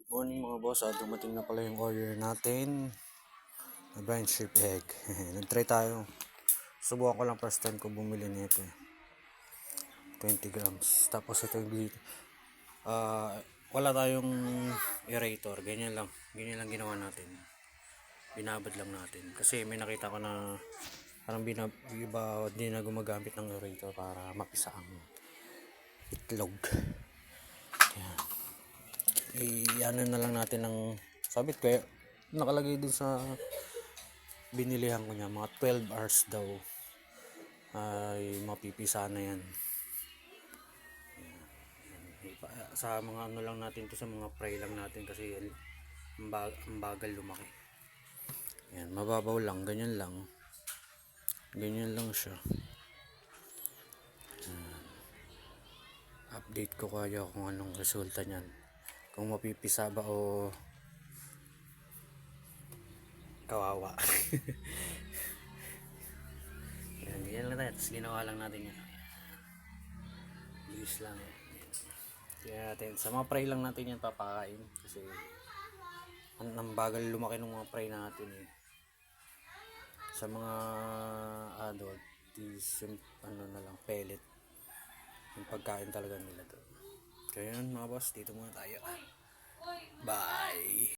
Morning mga boss, dumating na pala yung order natin na brine strip egg. Nag-try tayo. Subukan ko lang first time ko bumili nito 20 grams. Tapos ito yung wala tayong aerator. Ganyan lang ginawa natin. Binabad lang natin. Kasi may nakita ko na parang iba di na gumagamit ng aerator para mapisa ang itlog. Ano na lang natin ng sabit kaya nakalagay dun sa binilihan ko niya mga 12 hours daw ay mapipisa na yan. Sa mga ano lang natin to, sa mga fry lang natin kasi ang bagal lumaki. Yan, mababaw lang, ganyan lang siya. Update ko kaya kung anong resulta niyan, kung mapipisa ba o kawawa. Yan lang tayo, tapos ginawa lang natin yan. Bilis lang yan. Kaya natin, sa mga fry lang natin yan papakain kasi ang bagal lumaki ng mga fry natin eh. Sa mga adult is yung ano na lang, pellet yung pagkain talaga nila to. Kaya yun mga boss, dito muna tayo. Bye.